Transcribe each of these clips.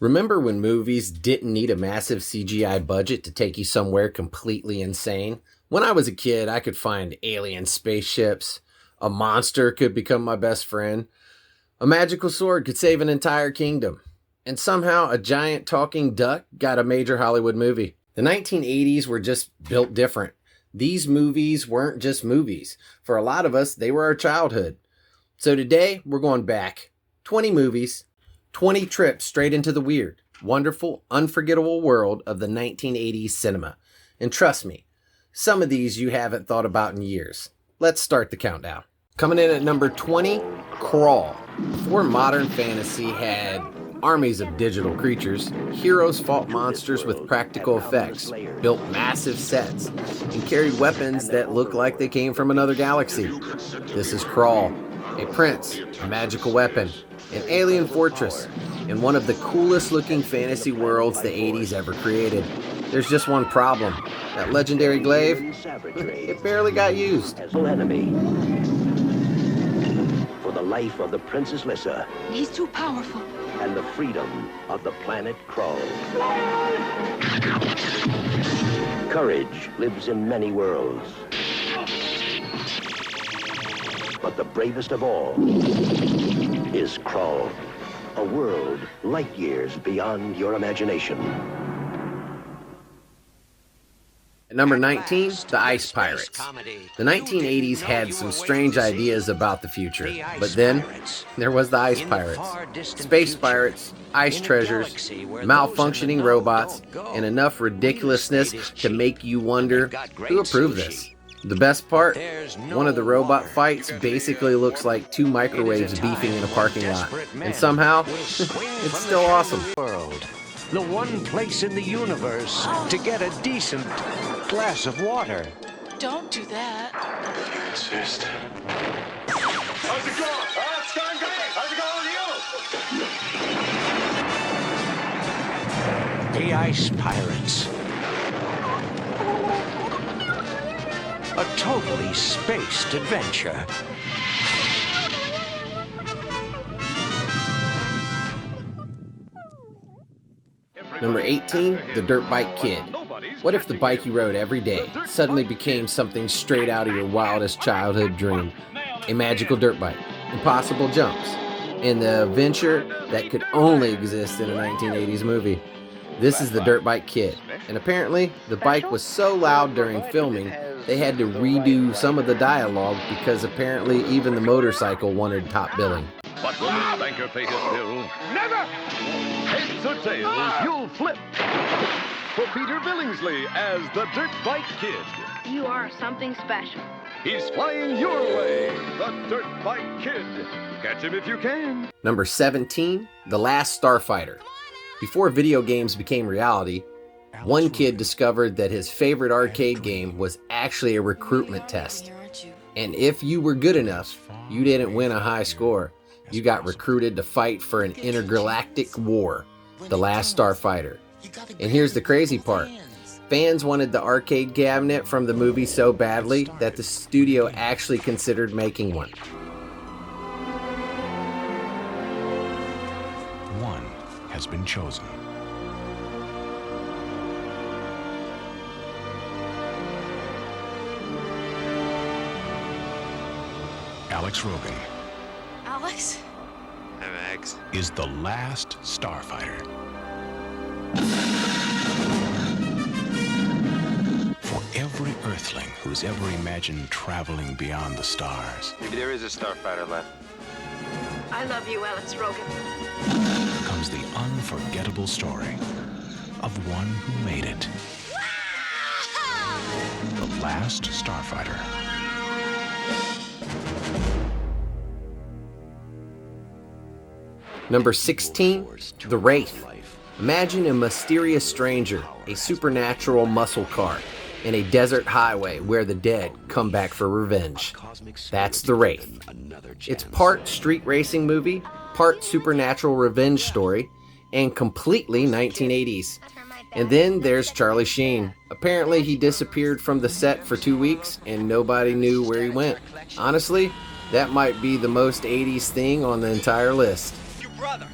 Remember when movies didn't need a massive CGI budget to take you somewhere completely insane? When I was a kid, I could find alien spaceships, a monster could become my best friend, a magical sword could save an entire kingdom, and somehow a giant talking duck got a major Hollywood movie. The 1980s were just built different. These movies weren't just movies. For a lot of us, they were our childhood. So today, we're going back 20 movies, 20 trips straight into the weird, wonderful, unforgettable world of the 1980s cinema. And trust me, some of these you haven't thought about in years. Let's start the countdown. Coming in at number 20, Krull. Before modern fantasy had armies of digital creatures, heroes fought monsters with practical effects, built massive sets, and carried weapons that looked like they came from another galaxy. This is Krull, a prince, a magical weapon, an alien fortress, and one of the coolest looking fantasy worlds the 80s ever created. There's just one problem. That legendary glaive, it barely got used. Enemy. For the life of the Princess Lissa. He's too powerful. And the freedom of the planet Krull. Courage lives in many worlds. But the bravest of all is Krull, a world light years beyond your imagination. At number 19, the Ice Pirates. The 1980s had some strange ideas about the future, but then there was the Ice Pirates. Space pirates, ice treasures, malfunctioning robots, and enough ridiculousness to make you wonder who approved this. The best part, one of the robot fights basically looks like two microwaves beefing in a parking lot. And somehow, it's still awesome. The one place in the universe to get a decent glass of water. Don't do that. Insist. How's it going? Oh, it's going great. How's it going with you? The Ice Pirates. A totally spaced adventure. Number 18, the Dirt Bike Kid. What if the bike you rode every day suddenly became something straight out of your wildest childhood dream? A magical dirt bike, impossible jumps, and the adventure that could only exist in a 1980s movie. This is the Dirt Bike Kid, and apparently the bike was so loud during filming they had to redo some of the dialogue because apparently even the motorcycle wanted top billing. What will Miss Banker pay his bill? Never! Heads or tails, you'll flip. For Peter Billingsley as the Dirt Bike Kid. You are something special. He's flying your way, the Dirt Bike Kid. Catch him if you can. Number 17, The Last Starfighter. Before video games became reality, one kid discovered that his favorite arcade game was actually a recruitment test. And if you were good enough, you didn't win a high score. You got recruited to fight for an intergalactic war, The Last Starfighter. And here's the crazy part. Fans wanted the arcade cabinet from the movie so badly that the studio actually considered making one. One has been chosen. Alex Rogan. Alex? Hi, Max. Is the last Starfighter. For every Earthling who's ever imagined traveling beyond the stars, Maybe there is a starfighter left. I love you, Alex Rogan. comes the unforgettable story of one who made it. The last Starfighter. Number 16, the Wraith. Imagine a mysterious stranger, a supernatural muscle car, in a desert highway where the dead come back for revenge. That's the Wraith. It's part street racing movie, part supernatural revenge story, and completely 1980s. And then there's Charlie Sheen. Apparently he disappeared from the set for 2 weeks and nobody knew where he went. Honestly, that might be the most 80s thing on the entire list. Brother.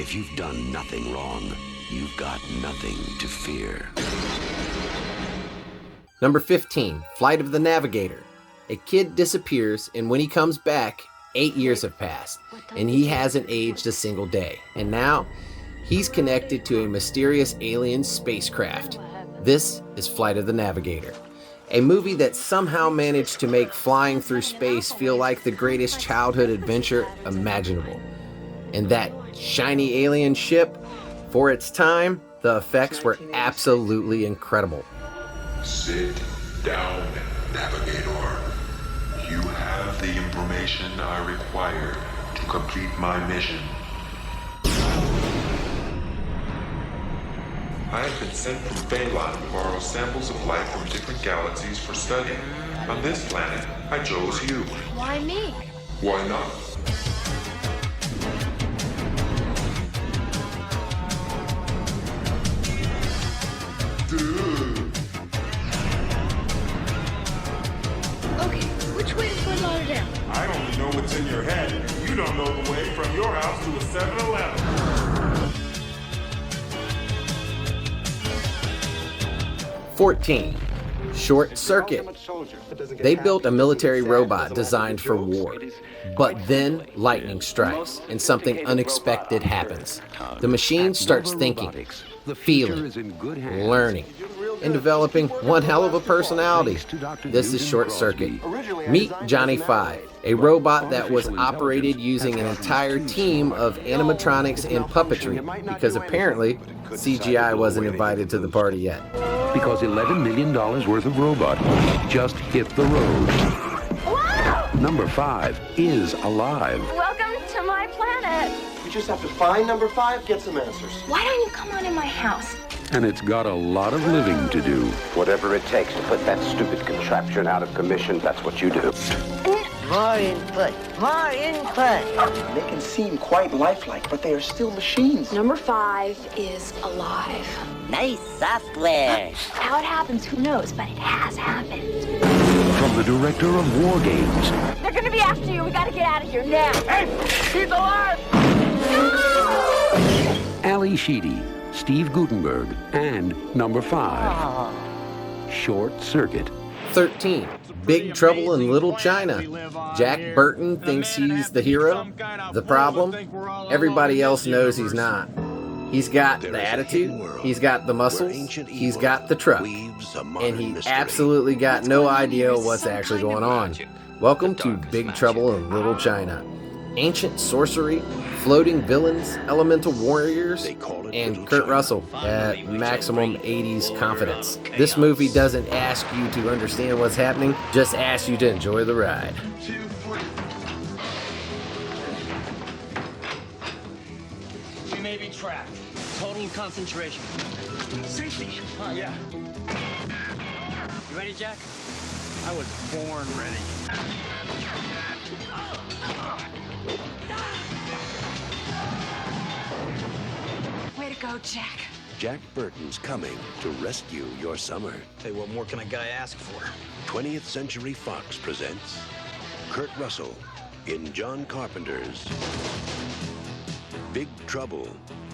If you've done nothing wrong, you've got nothing to fear. Number 15, Flight of the Navigator. A kid disappears, and when he comes back, 8 years have passed, and he hasn't aged a single day. And now, he's connected to a mysterious alien spacecraft. This is Flight of the Navigator, a movie that somehow managed to make flying through space feel like the greatest childhood adventure imaginable. And that shiny alien ship, for its time, the effects were absolutely incredible. Sit down, Navigator. You have the information I require to complete my mission. I have been sent from Phelan to borrow samples of life from different galaxies for study. On this planet, I chose you. Why me? Why not? Okay, which way to put Lauderdale? I only know what's in your head. You don't know the way from your house to a 7-Eleven. 14. Short Circuit. They built a military robot designed for war, but then lightning strikes and something unexpected happens. The machine starts thinking, feeling, learning, and developing one hell of a personality. This is Short Circuit. Meet Johnny 5, a robot that was operated using an entire team of animatronics and puppetry, because apparently CGI wasn't invited to the party yet. Because $11 million worth of robot just hit the road. Wow! Number 5 is alive. Welcome to my planet. We just have to find number 5, get some answers. Why don't you come on in my house? And it's got a lot of living to do. Whatever it takes to put that stupid contraption out of commission, that's what you do. More input. More input. They can seem quite lifelike, but they are still machines. Number 5 is alive. Nice software. How it happens, who knows, but it has happened. From the director of War Games. They're gonna be after you. We gotta get out of here now. Hey, he's alive! Ali Sheedy, Steve Gutenberg, and number 5, Short Circuit. 13. Big Trouble in Little China. Jack Burton thinks he's the hero. The problem? Everybody else knows he's not. He's got the attitude, he's got the muscles, he's got the truck, and he absolutely got no idea what's actually going on. Welcome to Big Trouble in Little China. Ancient sorcery, floating villains, elemental warriors, and Kurt Russell at maximum 80s confidence. This movie doesn't ask you to understand what's happening, just asks you to enjoy the ride. We may be trapped. Total concentration. Safety. Oh, yeah. You ready, Jack? I was born ready. Way to go, Jack. Jack Burton's coming to rescue your summer. Hey, what more can a guy ask for? 20th Century Fox presents Kurt Russell in John Carpenter's Big Trouble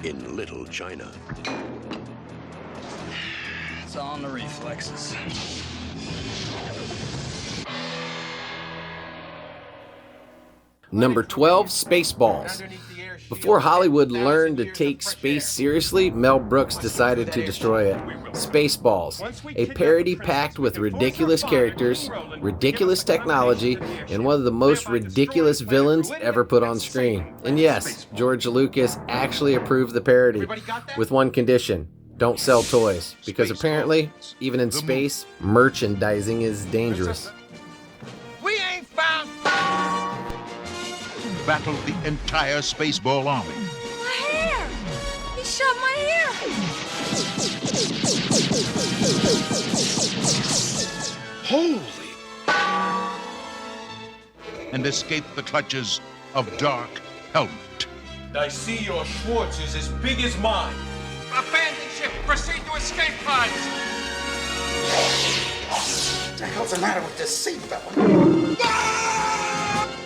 in Little China. It's all in the reflexes. Number 12, Spaceballs. Before Hollywood learned to take space seriously, Mel Brooks decided to destroy it. Spaceballs, a parody packed with ridiculous characters, ridiculous technology, and one of the most ridiculous villains ever put on screen. And yes, George Lucas actually approved the parody, with one condition: don't sell toys, because apparently, even in space, merchandising is dangerous. We ain't found. Battled the entire Spaceball army. My hair! He shot my hair! Holy! And escaped the clutches of Dark Helmet. I see your Schwartz is as big as mine. Abandon ship! Proceed to escape pods! What the hell's the matter with this seatbelt?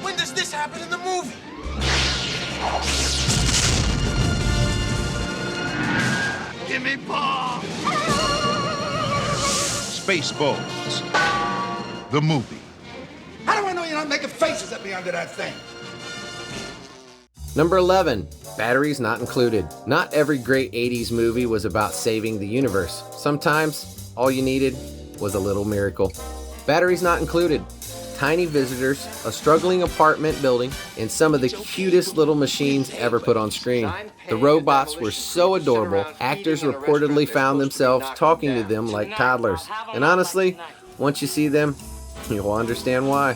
When does this happen in the movie? Give me paw! Spaceballs, the movie. How do I know you're not making faces at me under that thing? Number 11, batteries not included. Not every great 80s movie was about saving the universe. Sometimes, all you needed was a little miracle. Batteries not included. Tiny visitors, a struggling apartment building, and some of the cutest little machines ever put on screen. The robots were so adorable, actors reportedly found themselves talking to them like toddlers. And honestly, once you see them, you'll understand why.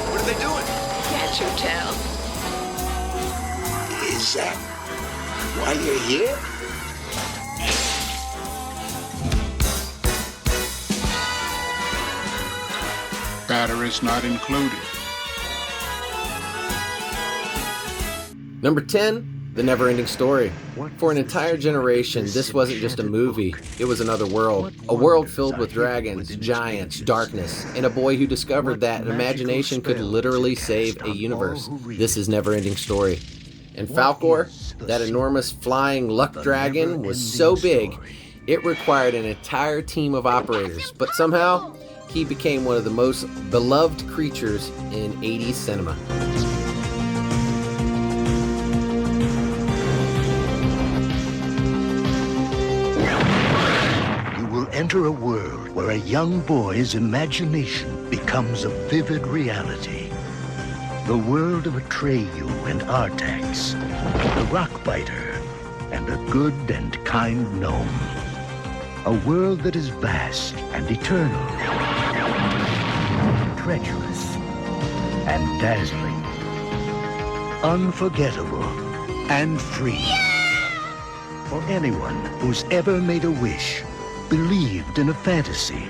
What are they doing? Can't you tell? Is that why you're here? Batteries not included. Number 10, The NeverEnding Story. For an entire generation, this wasn't just a movie, it was another world. A world filled with dragons, giants, darkness, and a boy who discovered that imagination could literally save a universe. This is NeverEnding Story. And Falkor, that enormous flying luck dragon, was so big, it required an entire team of operators, but somehow, he became one of the most beloved creatures in 80s cinema. You will enter a world where a young boy's imagination becomes a vivid reality. The world of Atreyu and Artax, the Rockbiter, and a good and kind gnome. A world that is vast and eternal, treacherous and dazzling, unforgettable and free. For anyone who's ever made a wish, believed in a fantasy,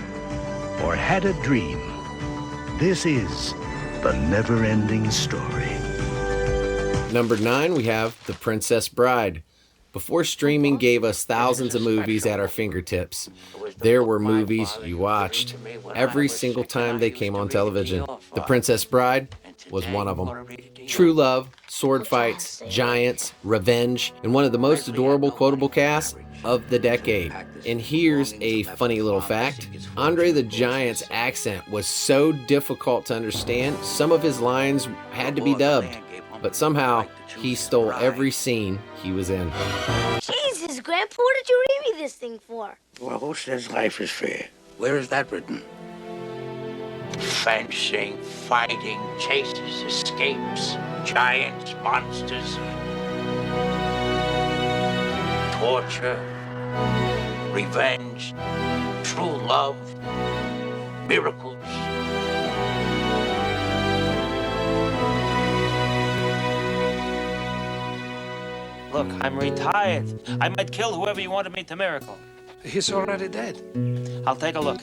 or had a dream, this is The NeverEnding Story. Number 9, we have The Princess Bride. Before streaming gave us thousands of movies at our fingertips, there were movies you watched every single time they came on television. The Princess Bride was one of them. True love, sword fights, giants, revenge, and one of the most adorable quotable casts of the decade. And here's a funny little fact. Andre the Giant's accent was so difficult to understand, some of his lines had to be dubbed. But somehow, he stole every scene he was in. Jesus, Grandpa, what did you read me this thing for? Well, who says life is fair? Where is that written? Fencing, fighting, chases, escapes, giants, monsters, torture, revenge, true love, miracles. Look, I'm retired. I might kill whoever you wanted me to miracle. He's already dead. I'll take a look.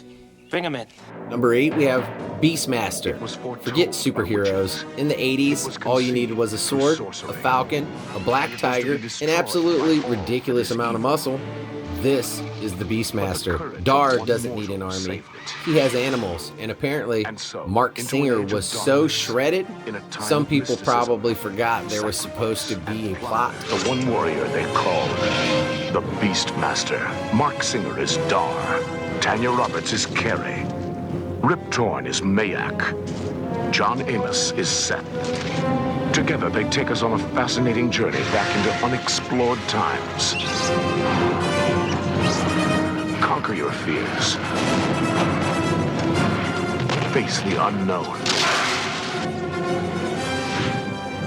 Bring him in. Number 8, we have Beastmaster. Forget superheroes. In the 80s, all you needed was a sword, a falcon, a black tiger, an absolutely ridiculous amount of muscle. This is the Beastmaster. Dar doesn't need an army. He has animals, and apparently Mark Singer was so shredded, some people probably forgot there was supposed to be a plot. The one warrior they call the Beastmaster. Mark Singer is Dar. Tanya Roberts is Carrie. Rip Torn is Mayak. John Amos is Seth. Together, they take us on a fascinating journey back into unexplored times. Conquer your fears. Face the unknown.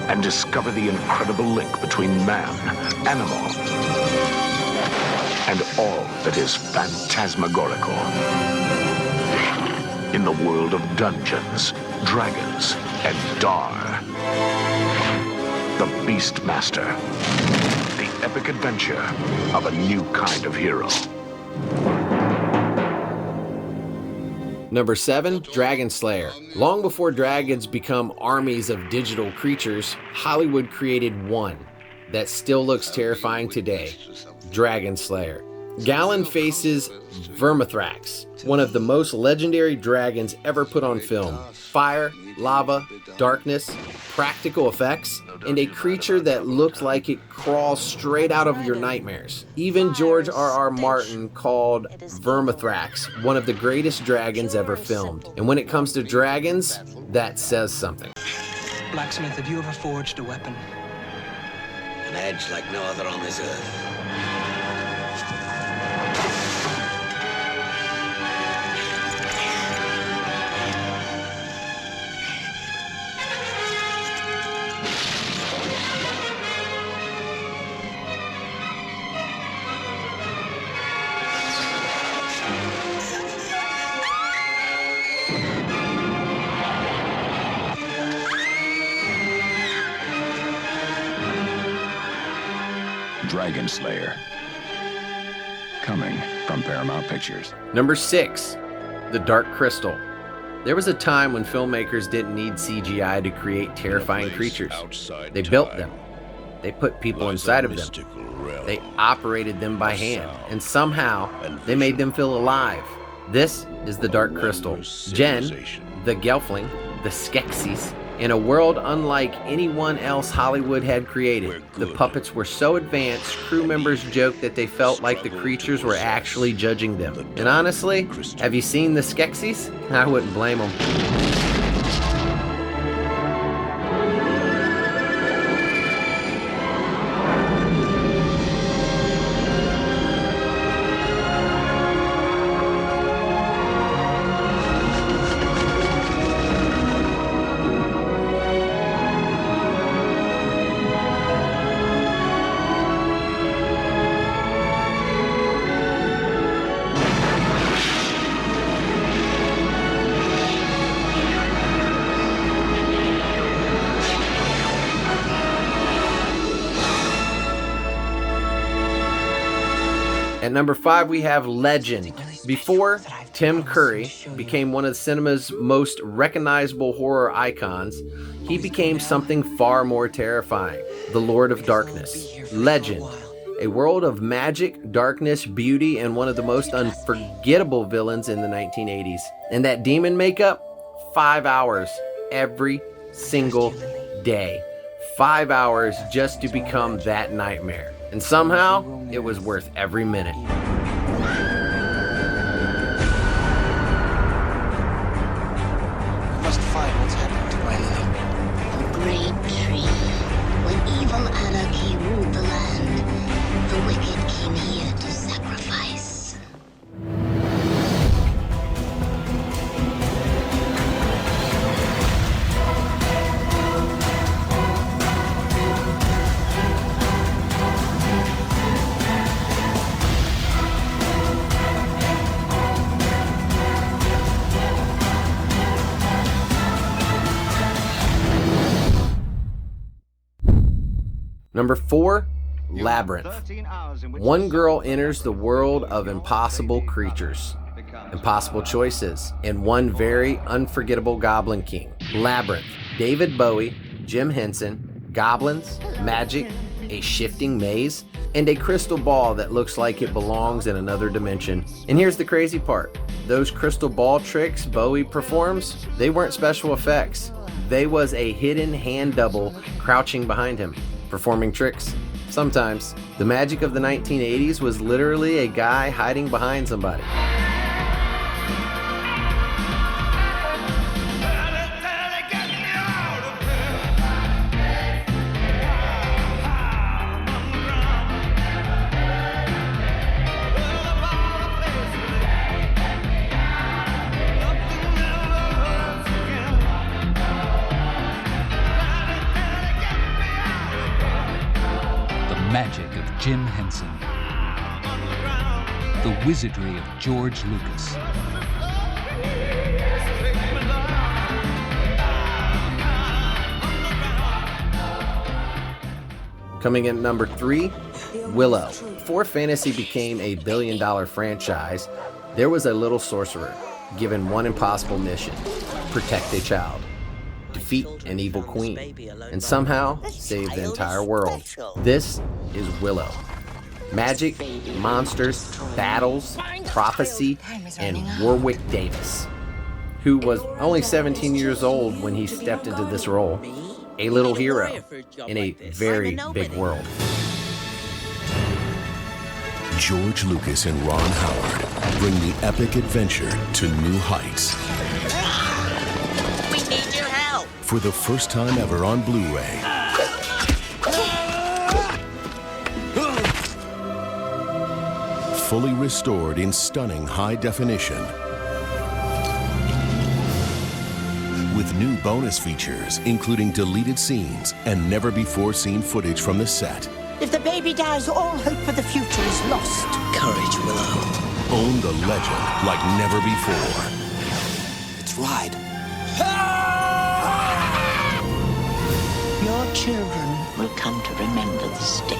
And discover the incredible link between man, animal, and all that is phantasmagorical. In the world of Dungeons, Dragons, and Dar. The Beastmaster. The epic adventure of a new kind of hero. Number 7, Dragonslayer. Long before dragons become armies of digital creatures, Hollywood created one that still looks terrifying today, Dragonslayer. Galen faces Vermithrax, one of the most legendary dragons ever put on film. Fire, lava, darkness, practical effects, and a creature that looked like it crawls straight out of your nightmares. Even George R.R. Martin called Vermithrax one of the greatest dragons ever filmed. And when it comes to dragons, that says something. Blacksmith, have you ever forged a weapon? An edge like no other on this earth. Dragonslayer. Coming from Paramount Pictures. Number 6, The Dark Crystal. There was a time when filmmakers didn't need CGI to create terrifying creatures. They built them. They put people inside of them. They operated them by hand, and somehow they made them feel alive. This is The Dark Crystal. Jen, the Gelfling, the Skeksis, in a world unlike anyone else Hollywood had created. The puppets were so advanced, crew members joked that they felt like the creatures were actually judging them. And honestly, have you seen the Skeksis? I wouldn't blame them. At number 5, we have Legend. Before Tim Curry became one of cinema's most recognizable horror icons, he became something far more terrifying. The Lord of Darkness. Legend. A world of magic, darkness, beauty, and one of the most unforgettable villains in the 1980s. And that demon makeup? 5 hours every single day. 5 hours just to become that nightmare. And somehow, it was worth every minute. Must find what's happened to my Lily. A great tree. When evil anarchy ruled the land, the wicked came here to sacrifice. Number 4, Labyrinth. One girl enters the world of impossible creatures, impossible choices, and one very unforgettable Goblin King. Labyrinth. David Bowie, Jim Henson, goblins, magic, a shifting maze, and a crystal ball that looks like it belongs in another dimension. And here's the crazy part. Those crystal ball tricks Bowie performs, they weren't special effects. They was a hidden hand double crouching behind him, performing tricks. Sometimes. The magic of the 1980s was literally a guy hiding behind somebody. Magic of Jim Henson. The wizardry of George Lucas. Coming in number 3, Willow. Before fantasy became a billion-dollar franchise, there was a little sorcerer given one impossible mission: protect a child, defeat an evil queen, and somehow save the entire world. This is Willow. Magic, monsters, battles, prophecy, and Warwick Davis, who was only 17 years old when he stepped into this role. A little hero in a very big world. George Lucas and Ron Howard bring the epic adventure to new heights. We need your help. For the first time ever on Blu-ray. Fully restored in stunning high definition. With new bonus features, including deleted scenes and never-before-seen footage from the set. If the baby dies, all hope for the future is lost. Courage, Willow. Own the legend like never before. Let's ride. Your children will come to remember this day.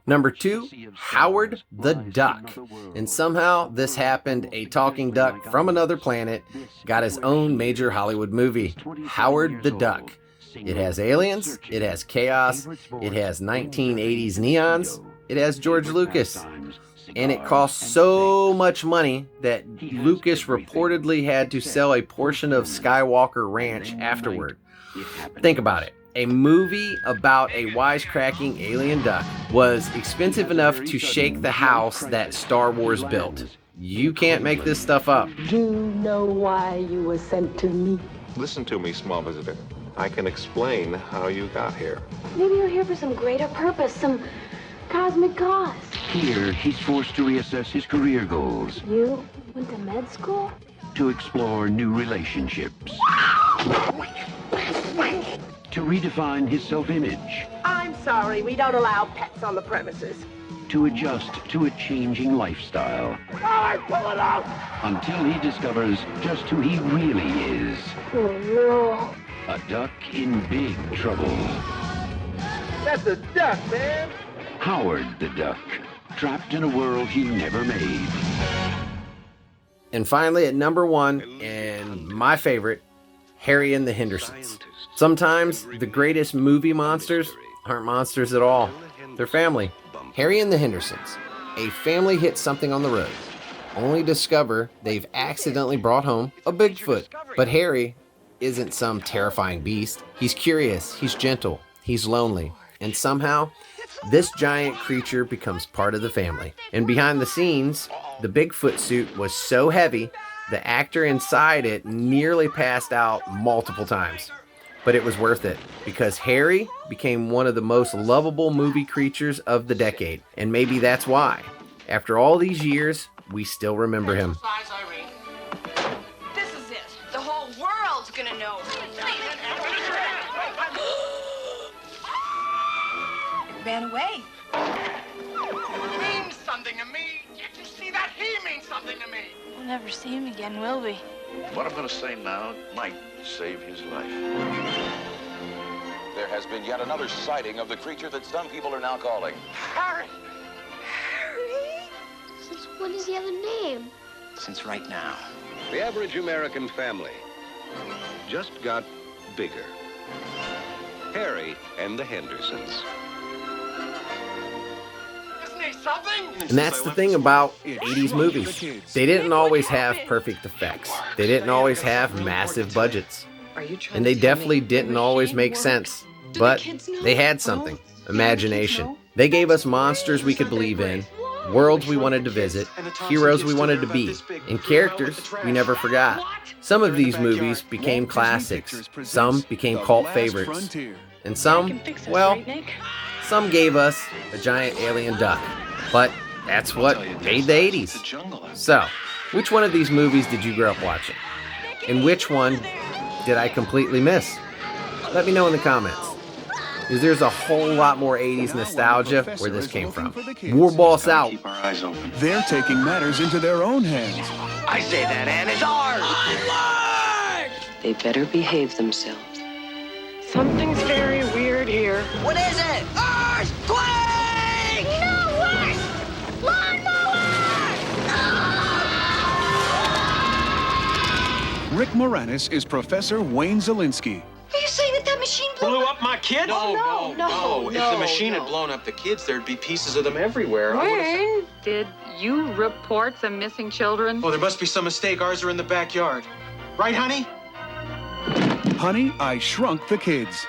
Number 2, Howard the Duck. And somehow this happened. A talking duck from another planet got his own major Hollywood movie, Howard the Duck. It has aliens, it has chaos, it has 1980s neons, it has George Lucas. And it cost so much money that Lucas reportedly had to sell a portion of Skywalker Ranch afterward. Think about it. A movie about a wisecracking alien duck was expensive enough to shake the house that Star Wars built. You can't make this stuff up. Do you know why you were sent to me? Listen to me, small visitor. I can explain how you got here. Maybe you're here for some greater purpose, some cosmic cause. Here, he's forced to reassess his career goals. You went to med school? To explore new relationships. To redefine his self-image. I'm sorry, we don't allow pets on the premises. To adjust to a changing lifestyle. Oh, pull it out! Until he discovers just who he really is. Oh, no. A duck in big trouble. That's a duck, man. Howard the Duck, trapped in a world he never made. And finally, at number 1, and my favorite, Harry and the Hendersons. Sometimes the greatest movie monsters aren't monsters at all. They're family. Harry and the Hendersons. A family hits something on the road, only discover they've accidentally brought home a Bigfoot. But Harry isn't some terrifying beast. He's curious, he's gentle, he's lonely, and somehow this giant creature becomes part of the family. And behind the scenes, the Bigfoot suit was so heavy, the actor inside it nearly passed out multiple times. But it was worth it, because Harry became one of the most lovable movie creatures of the decade. And maybe that's why, after all these years, we still remember him. This is it. The whole world's gonna know. It ran away. Means something to me. Can't you see that? He means something to me. We'll never see him again, will we? What I'm going to say now might save his life. There has been yet another sighting of the creature that some people are now calling Harry! Harry? Since when does he have a name? Since right now. The average American family just got bigger. Harry and the Hendersons. Isn't he something? And that's the thing about 80s movies. They didn't always have perfect effects. They didn't always have massive budgets. And they definitely didn't always make sense. But they had something. Imagination. They gave us monsters we could believe in, worlds we wanted to visit, heroes we wanted to be, and characters we never forgot. Some of these movies became classics. Some became cult favorites. And some, well, some gave us a giant alien duck. But that's what made the 80s. So, which one of these movies did you grow up watching? And which one did I completely miss? Let me know in the comments. Because there's a whole lot more 80s nostalgia where this came from. Warboss out. They're taking matters into their own hands. I say that hand is ours. They better behave themselves. Something's very weird here. What is it? Earthquake! No worse! Rick Moranis is Professor Wayne Zelinsky. Are you saying that that machine Blew up my kids? No. If the machine had blown up the kids, there'd be pieces of them everywhere. Wayne, did you report some missing children? Oh, there must be some mistake. Ours are in the backyard. Right, honey? Honey, I Shrunk the Kids.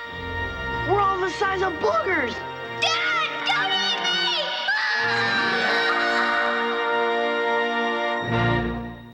We're all the size of boogers. Dad, don't eat me!